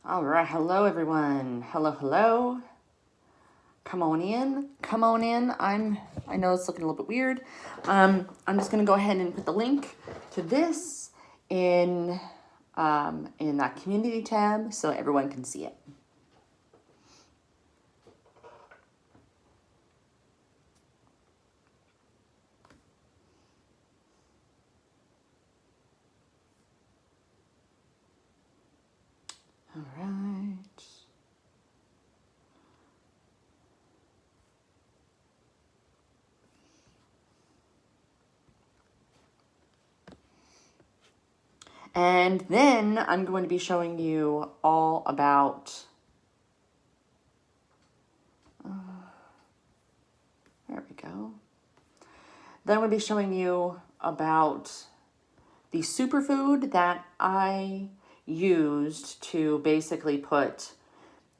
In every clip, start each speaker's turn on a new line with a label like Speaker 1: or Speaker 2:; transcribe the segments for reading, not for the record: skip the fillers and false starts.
Speaker 1: All right, hello everyone. Hello, hello. Come on in. Come on in. I know it's looking a little bit weird. I'm just gonna go ahead and put the link to this in that community tab so everyone can see it. All right. And then I'm going to be showing you all about, there we go. Then I'm going to be showing you about the superfood that I used to basically put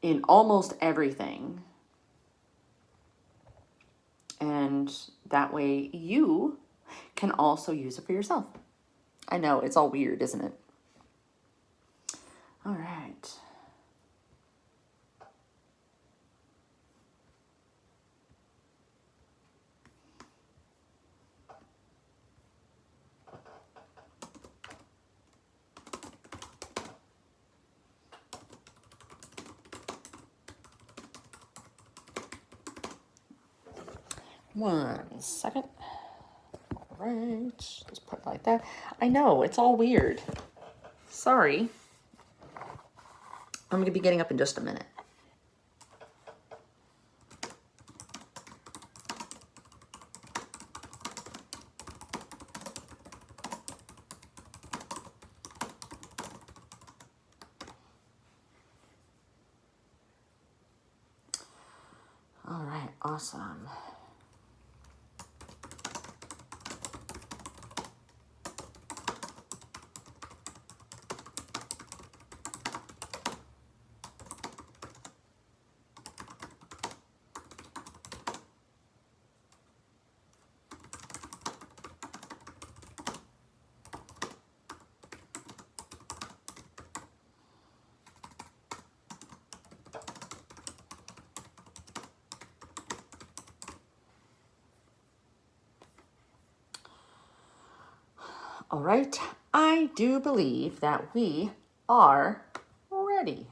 Speaker 1: in almost everything. And that way you can also use it for yourself. I know, it's all weird, isn't it? All right. One second. All right, just put it like that. I know, it's all weird. Sorry. I'm gonna be getting up in just a minute. All right, awesome. All right, I do believe that we are ready.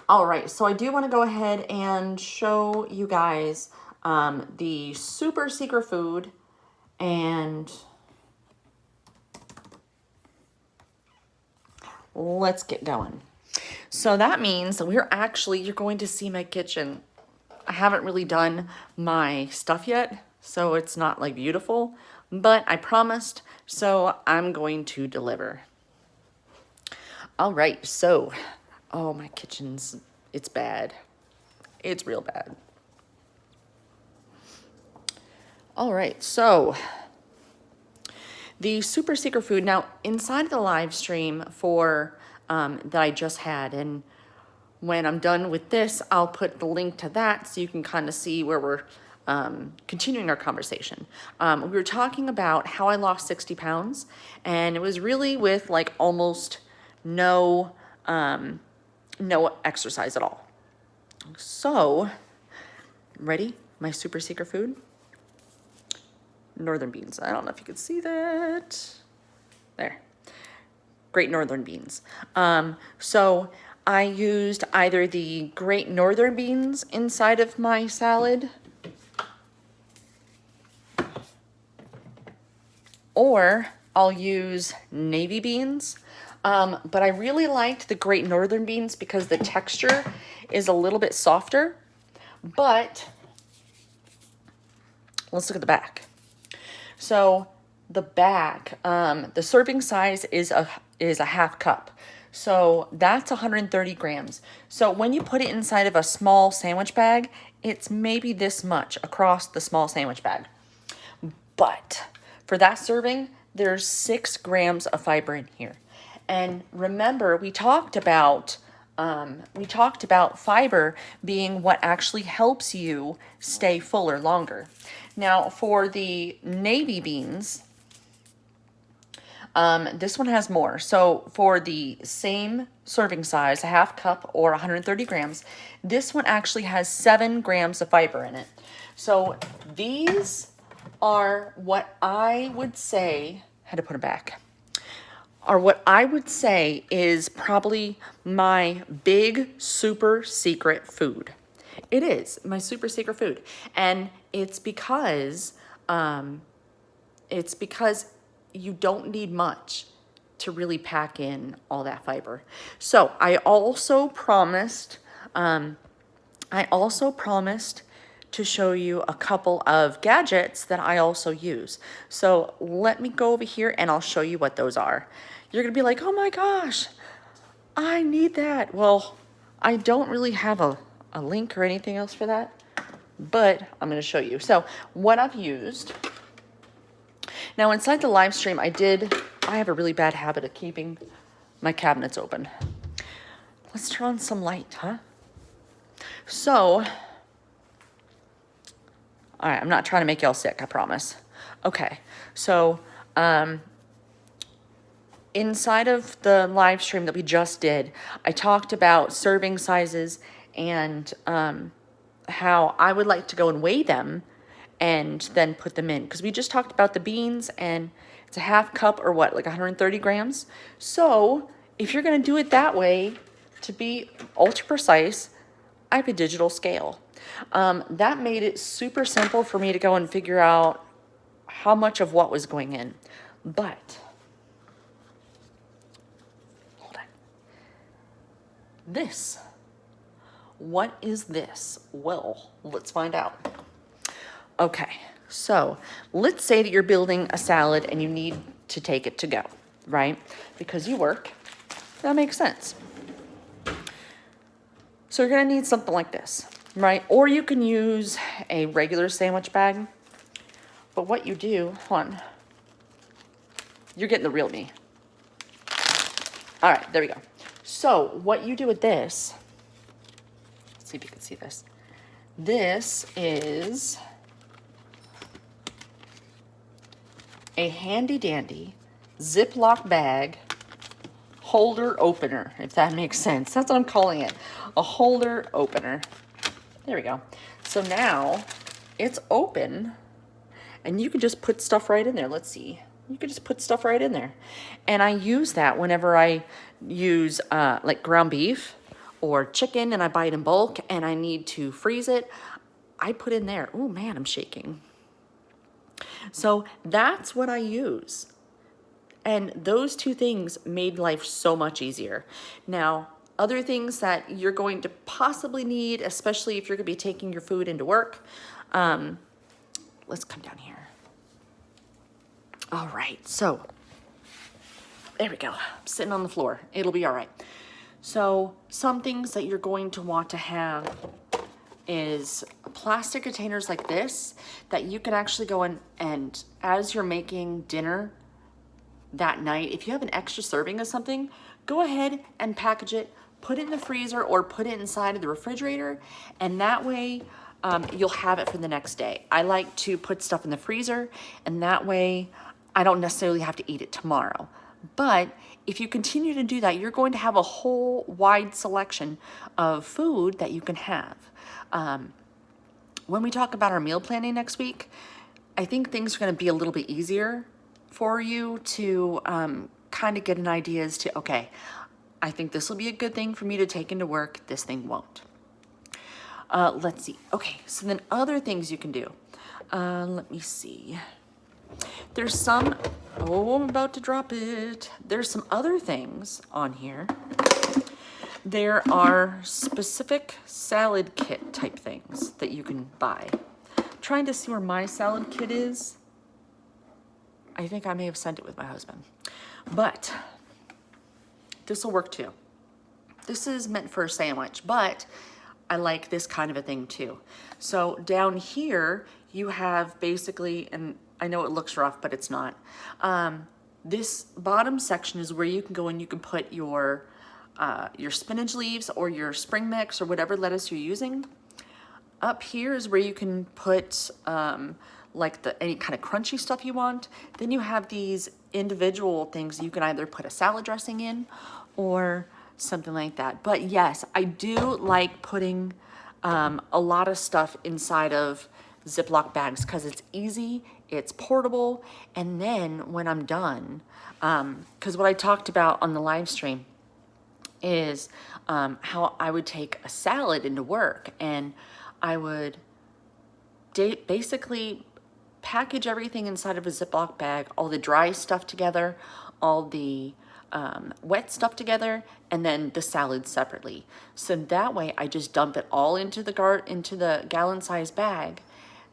Speaker 1: All right, so I do want to go ahead and show you guys the super secret food, and let's get going. So that means that you're going to see my kitchen. I haven't really done my stuff yet, so it's not like beautiful, but I promised, so I'm going to deliver. All right, so, oh, my kitchen's, it's bad. It's real bad. All right, so the super secret food. Now, inside of the live stream for that I just had, and when I'm done with this, I'll put the link to that so you can kind of see where we're continuing our conversation. We were talking about how I lost 60 pounds, and it was really with like almost no exercise at all. So, ready? My super secret food? Northern beans. I don't know if you could see that. There. Great Northern beans. So I used either the Great Northern beans inside of my salad, or I'll use navy beans. But I really liked the Great Northern beans because the texture is a little bit softer. But let's look at the back. So the back, the serving size is a half cup. So that's 130 grams. So when you put it inside of a small sandwich bag, it's maybe this much across the small sandwich bag. But for that serving, there's 6 grams of fiber in here. And remember, we talked about fiber being what actually helps you stay fuller longer. Now, for the navy beans, This one has more. So for the same serving size, a half cup or 130 grams, this one actually has 7 grams of fiber in it. So these are what I would say, had to put them back, are what I would say is probably my big super secret food. It is my super secret food. And it's because you don't need much to really pack in all that fiber. So I also promised to show you a couple of gadgets that I also use. So let me go over here and I'll show you what those are. You're gonna be like, oh my gosh, I need that. Well, I don't really have a link or anything else for that, but I'm gonna show you. So what I've used, now inside the live stream, I have a really bad habit of keeping my cabinets open. Let's turn on some light, huh? So, all right, I'm not trying to make y'all sick, I promise. Okay, so inside of the live stream that we just did, I talked about serving sizes and how I would like to go and weigh them and then put them in. Because we just talked about the beans and it's a half cup or what, like 130 grams. So if you're gonna do it that way, to be ultra precise, I have a digital scale. That made it super simple for me to go and figure out how much of what was going in. But, hold on. This, what is this? Well, let's find out. Okay, so let's say that you're building a salad and you need to take it to go, right? Because you work, that makes sense. So you're gonna need something like this, right? Or you can use a regular sandwich bag. But what you do, hold on, you're getting the real me. All right, there we go. So what you do with this, let's see if you can see this. This is a handy dandy Ziploc bag holder opener, if that makes sense. That's what I'm calling it, a holder opener. There we go. So now it's open and you can just put stuff right in there. Let's see. You can just put stuff right in there. And I use that whenever I use like ground beef or chicken and I buy it in bulk and I need to freeze it. I put in there. Oh man, I'm shaking. So that's what I use. And those two things made life so much easier. Now, other things that you're going to possibly need, especially if you're gonna be taking your food into work. Let's come down here. All right, so there we go. I'm sitting on the floor. It'll be all right. So some things that you're going to want to have is plastic containers like this that you can actually go in and as you're making dinner that night, if you have an extra serving of something, go ahead and package it, put it in the freezer or put it inside of the refrigerator, and that way you'll have it for the next day. I like to put stuff in the freezer, and that way I don't necessarily have to eat it tomorrow. But if you continue to do that, you're going to have a whole wide selection of food that you can have. When we talk about our meal planning next week, I think things are going to be a little bit easier for you to kind of get an idea as to, okay, I think this will be a good thing for me to take into work. This thing won't. Let's see. Okay, so then other things you can do. Let me see. There's some, oh, I'm about to drop it. There's some other things on here. There are specific salad kit type things that you can buy. Trying to see where my salad kit is. I think I may have sent it with my husband, but this will work too. This is meant for a sandwich, but I like this kind of a thing too. So down here you have basically, and I know it looks rough, but it's not. This bottom section is where you can go and you can put your spinach leaves or your spring mix or whatever lettuce you're using. Up here is where you can put like any kind of crunchy stuff you want. Then you have these individual things you can either put a salad dressing in or something like that. But yes, I do like putting a lot of stuff inside of Ziploc bags because it's easy, it's portable, and then when I'm done, because what I talked about on the live stream is how I would take a salad into work, and I would basically package everything inside of a Ziploc bag, all the dry stuff together, all the wet stuff together, and then the salad separately. So that way I just dump it all into the gallon-sized bag,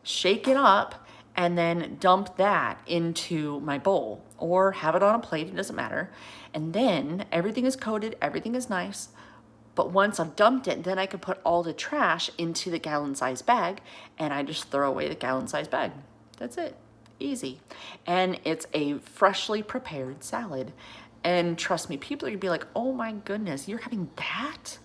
Speaker 1: shake it up, and then dump that into my bowl or have it on a plate, it doesn't matter. And then everything is coated, everything is nice. But once I've dumped it, then I can put all the trash into the gallon-sized bag, and I just throw away the gallon-sized bag. That's it. Easy. And it's a freshly prepared salad. And trust me, people are gonna be like, oh my goodness, you're having that?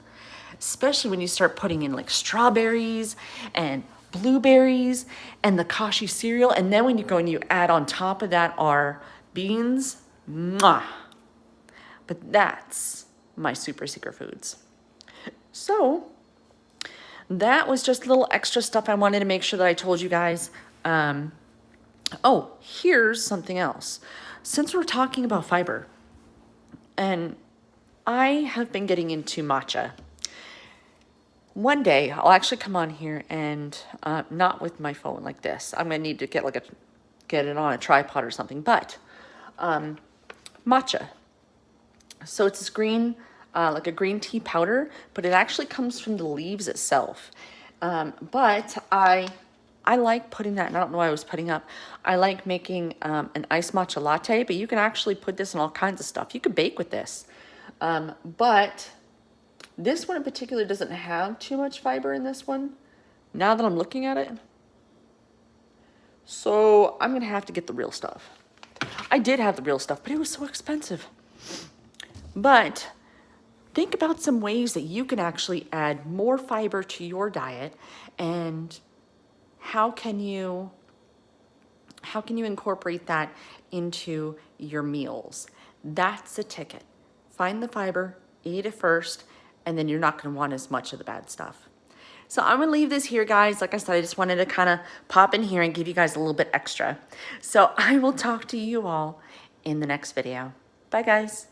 Speaker 1: Especially when you start putting in like strawberries and blueberries and the Kashi cereal. And then when you go and you add on top of that are beans, mwah. But that's my super secret foods. So that was just a little extra stuff I wanted to make sure that I told you guys. Oh, here's something else. Since we're talking about fiber, and I have been getting into matcha. One day I'll actually come on here and not with my phone like this. I'm gonna need to get it on a tripod or something. But matcha. So it's this green, like a green tea powder, but it actually comes from the leaves itself. But I like putting that, and I don't know why I was putting up. I like making an iced matcha latte, but you can actually put this in all kinds of stuff. You could bake with this. But this one in particular doesn't have too much fiber in this one, now that I'm looking at it. So I'm gonna have to get the real stuff. I did have the real stuff, but it was so expensive. But think about some ways that you can actually add more fiber to your diet, and how can you incorporate that into your meals? That's the ticket. Find the fiber, eat it first, and then you're not going to want as much of the bad stuff. So I'm going to leave this here, guys. Like I said, I just wanted to kind of pop in here and give you guys a little bit extra. So I will talk to you all in the next video. Bye, guys.